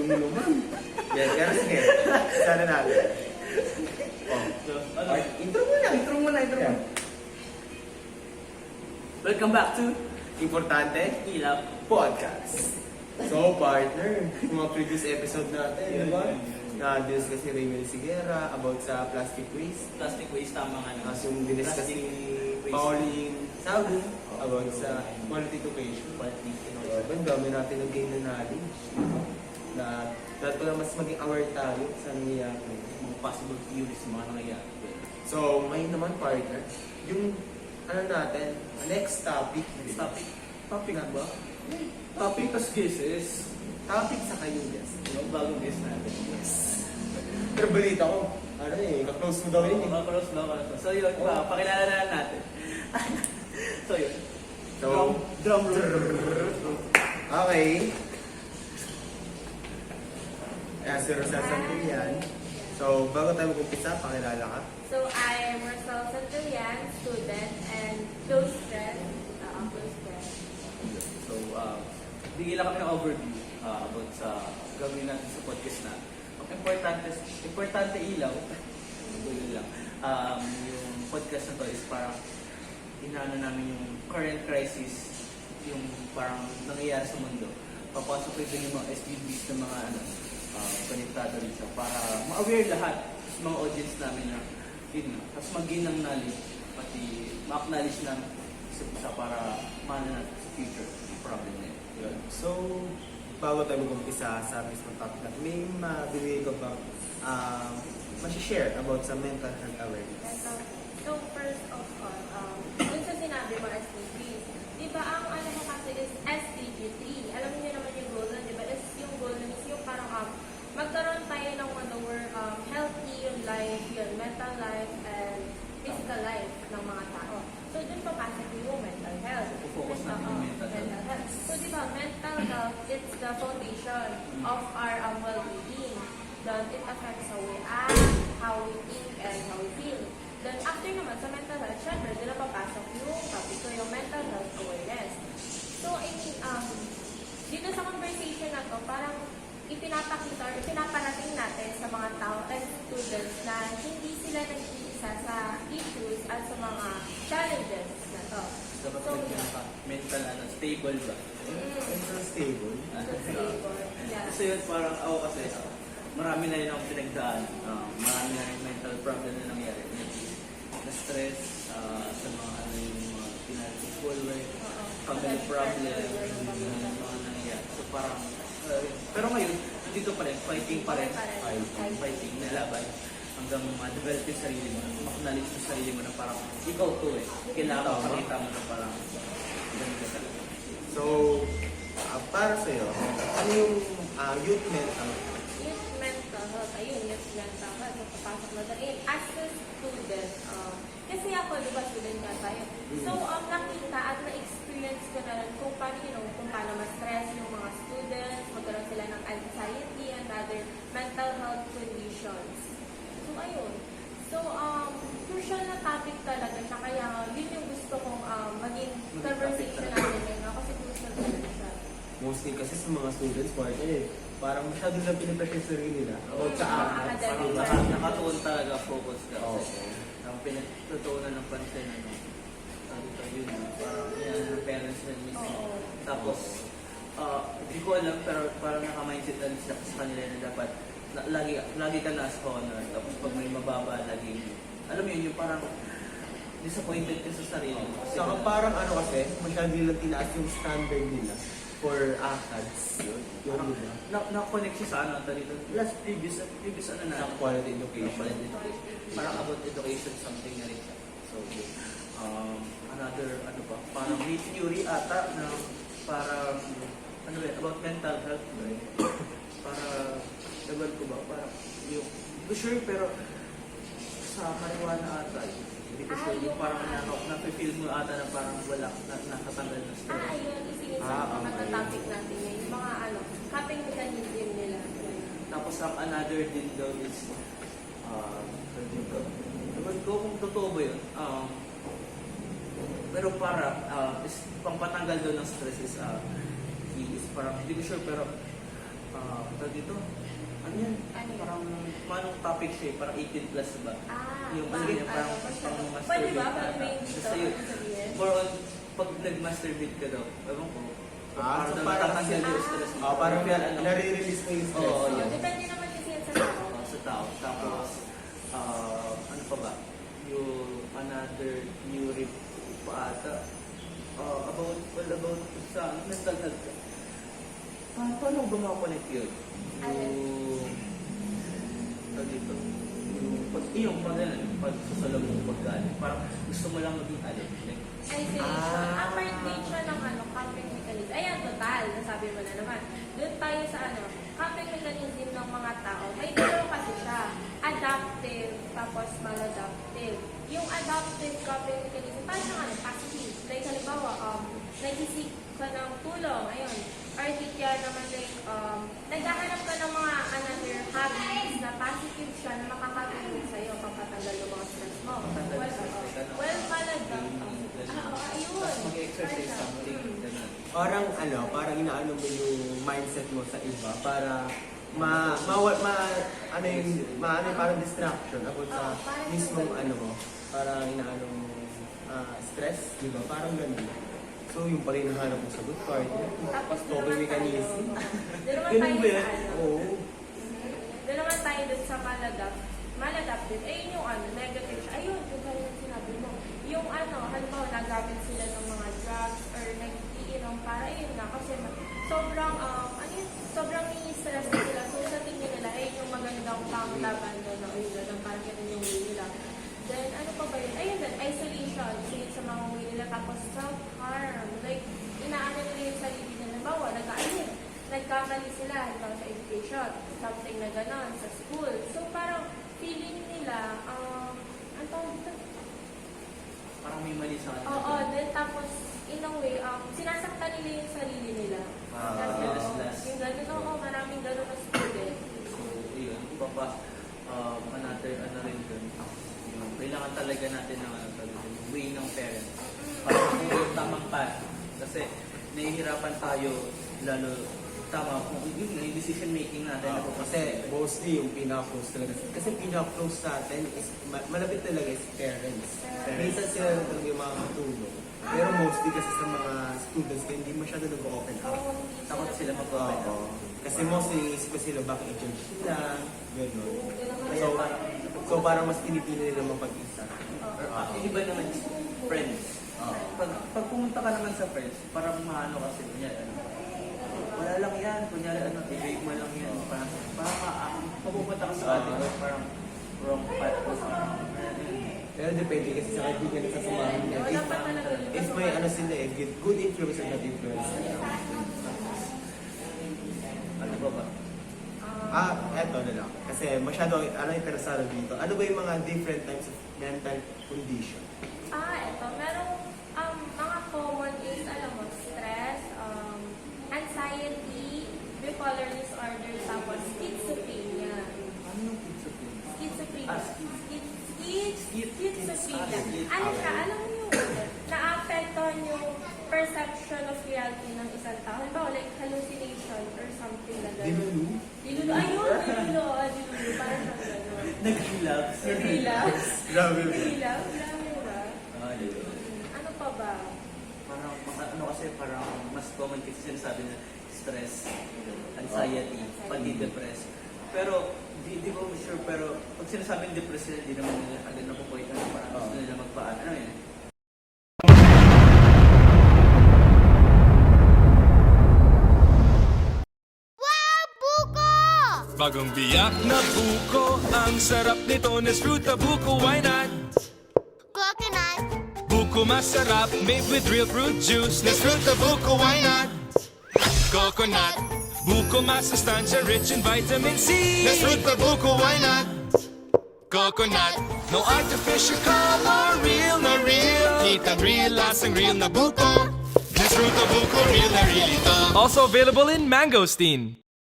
Galing mo naman. Yan, pero sige. Sana natin. Oh. Intro mo na. Yeah. Welcome back to Importante Ilaw Podcast. So, partner, yung mga previous episode natin, di ba? Na-discuss si Raymond Sigera about sa plastic waste. Plastic waste, tama nga naman. Tapos yung diniscuss Plastic si waste. Pauline Sabu about sa quality education. Quality Ang dami natin nag-gain na knowledge. Na dapat pala mas maging aware tayo sa nangyayari. mga possible theories, mga nangyayari. So, ngayon naman, partner, yung ano natin, next topic. Next topic. Topic na ba? Topic tas guesses. Topic sa kayo, yes. Yung bagong guess natin. Yes. Pero balita ko, ano eh, ka-close mo daw yun eh. Makaros na ako. So yun, pakilala na lang natin. So yun. So, Drum roll. okay. Kaya si Rosal Santillan. So, bago tayo mag-umpisa, pakilala ka. So I am Rosal Santillan, student and close friend. Close friend. So, bigyan lang kami ng overview about sa gagawin natin sa podcast na. Ang importante ilaw. Gulo lang. Yung podcast na to is parang inaano namin yung current crisis, yung parang nangyayari sa mundo. Papasok ko yung mga SDBs na mga konektado rin siya para ma-aware lahat sa mga audience namin na yun nga. Tapos mag-gain ng knowledge, pati ma-acknowledge na isa para maano natin sa future yung problem na yun. So, bago tayo mag-umpisa sa mismong topic natin, may mabibigay ko ba share about sa mental health awareness? So first of all, dun sa sinabi mo SDGs, di ba ang ano mo kasi is SDG 3. Alam niyo naman yung goal nun, di ba? Yung goal nun is yung parang magkaroon tayo ng healthy yung life, yung mental life, and physical life ng mga tao. So dun papasok yung mental health. Focus natin yung mental health. So di ba, mental health, it's the foundation of our well-being. Then it affects how we act, how we think, and how we feel. Then after naman sa mental health, syempre, doon na papasok yung topic ko, yung mental health awareness. So, I mean, dito sa conversation na to, parang ipinapakita or ipinaparating natin sa mga tao and students na hindi sila nag-iisa sa issues at sa mga challenges na to. Dapat So, mental stable ba? Mental stable. stable. Yeah. Kasi yun parang ako kasi marami na rin akong pinagdaan. Marami na rin mental problem na nangyari. Na-stress sa mga yung mga pinag schoolwork, family problem, mga nangyari. So parang, pero ngayon, nandito pa rin, fighting pa rin. Fighting na laban. Hanggang ma-develop yung sarili mo, ma-acknowledge yung sarili mo na parang ikaw to eh. Kailangan makakita mo na parang ganun ka talaga. So, para sa'yo, ano yung youth mental? Youth mental health, ayun, youth mental health. So, papasok na doon. As a student, kasi ako, di ba, student nga tayo. So, nakita at na-experience ko na rin kung paano ma-stress yung mga students, magkaroon sila ng anxiety and other mental health conditions. So, ayun. So, crucial na topic talaga siya. Kaya, yun yung gusto kong maging conversation natin ngayon. Kasi crucial talaga siya. Mostly kasi sa mga students, partner eh, parang masyado lang pinipressure sa sarili nila about sa Academic. Parang nakatuon talaga focus ka. Oo. Ang pinagtutuunan ng pansin, yun, parang yan ang parents na mismo. Oo. Tapos, hindi ko alam, pero parang naka-mindset na sila sa kanila na dapat lagi ka na as honor. Tapos pag may mababa, lagi, alam mo yun, yung parang disappointed ka sa sarili. Saka parang ano kasi, masyado nilang tinaas yung standard nila for ACADS. Yun, diba? Na-connect siya sa ano, dito. Last previous ano na. Sa quality education. Quality education. Parang about education, something na rin siya. So, another, ano pa, parang may theory ata na parang, ano rin, about mental health, right? Para, dagal ko ba, parang, yung, hindi ko sure, pero sa marijuana ata, hindi ko sure, yung parang na-feel mo ata na parang wala, nakatanggal na stress. Ayun, isingin sa mga topic natin ngayon. Yung mga coping mechanism nila. Tapos ang another din daw is, naman ko kung totoo ba yun, pero para, pampatanggal daw ng stress is, parang, hindi ko sure, pero Tawag dito, ano yan? Ano yun? Parang, manong topic siya, parang 18 plus ba? Yung Ano yun, parang pwede ba? masturbate Parang may ata. dito, Basta yun, ano sabihin? more on, pag nag-masturbate ka daw, ewan ko, So daw parang natatanggal yung stress mo. parang ano, nare-release mo yung stress. Oo, So, yun. depende naman kasi yan sa tao. Sa tao. Tapos, ano pa ba? Yung another new rip pa ata. About sa mental health. Paano ba makakonect yun? Yung, dito, yung pag susalo mo pagkain. Parang gusto mo lang maging addict. Like, Isolation. Apart din siya ng coping mechanism. Ayan, total. Nasabi mo na naman. Doon tayo sa coping mechanism ng mga tao. May dalawa kasi siya. Adaptive, tapos maladaptive. Yung adaptive coping mechanism, parang siyang passive. Like, halimbawa, nag-seek ka ng tulong. Ayun. Or di kaya naman like, naghahanap ka ng mga another hobbies na positive siya na makakatulong sa'yo papatanggal yung mga stress mo. Well, maladaptive. Ayun. Tapos mag-exercise something. Ganun. Parang inaano mo yung mindset mo sa iba para parang distraction about sa parang mismong ganun. mo. Parang inaano mo stress, di ba? Parang ganun. So yung pala yung nahanap mo sa good part. Tapos Coping mechanism. doon naman Ganun tayo ba sa yan? Oo. Doon naman tayo dun sa maladaptive. Ayun yung negative siya. Ayun, yung kaya yung sinabi mo. Yung halimbawa, nagamit sila ng mga drugs or nag-iinom para, ayun nga, kasi sobrang, sobrang i-stress na sila. So, sa tingin nila, ayun yung magandang panglaban doon na ulo, ng parang ganun yung way nila. Then, ano pa ba yun? Ayun din, isolation. Sige, sa mga way nila. Tapos, self-harm. Like, inaano nila yung sarili nila. Halimbawa, nagkamali sila, halimbawa sa education, something na gano'n, sa school. So, parang feeling nila, ang tawag dito? Parang may mali sa kanila. Oo, then tapos, in a way, sinasaktan nila yung sarili nila. Last. Yung gano'n, oo, maraming gano'n na student. So, yun. Another, rin dun. Yung, kailangan talaga natin ng yung way ng parents. Para kung yung tamang path. Kasi, nahihirapan tayo, lalo, tama, kung yung decision making natin. Kasi mostly yung pinaka-close talaga. Kasi pinaka-close sa atin is, malapit talaga is parents. Minsan sila lang talaga yung mga katulong. Pero mostly kasi sa mga students, kaya hindi masyado nag-open up. Takot sila mag-open up. Oo. Kasi mostly iisip ko sila baka i-judge sila, gano'n. Kaya So parang mas pinipili nila mapag-isa. yung iba naman is friends. Pag pumunta ka naman sa friends, parang maano kasi kunyari, wala lang yan, kunyari i-break mo lang yan. Parang papupunta ka sa atin, parang wrong path ko. Pero depende kasi sa kaibigan sa samahan niya. Wala pa talaga yun. If may sila good influence and bad influence. Ano ba ba? Eto na lang. Kasi masyado, interesado dito. Ano ba yung mga different types of mental condition? Eto, merong mga common is, alam mo, stress, anxiety, bipolar disorder, tapos schizophrenia. Ano yung schizophrenia? Schizophrenia. Ano siya? Alam mo yung na-apektuhan yung perception of reality ng isang tao. Halimbawa, like hallucination or something na gano'n. Dilulu? Dilulu. Ayun, dilulu. Dilulu. Parang siyang gano'n. Nag-relapse. Relapse. Grabe. Relapse. Grabe ba? Yun. Ano pa ba? Parang, kasi parang mas common kasi sinasabi na stress, anxiety, pag-depress. Pero, di ko sure, pero pag sinasabing depression, hindi naman nila agad na po ito na parang gusto nila magpaan. Ano yun? Bagong biyak na buko, ang sarap nito. Nesfruit na buko, why not? Coconut, Buko masarap, made with real fruit juice. Nesfruit na buko, why not? Coconut, buko masustansya, rich in vitamin C. Nesfruit na buko, why not? Coconut, no artificial color, real na real. Kitang real, lasang real na buko. Nesfruit na buko, real na real ito. Also available in mangosteen.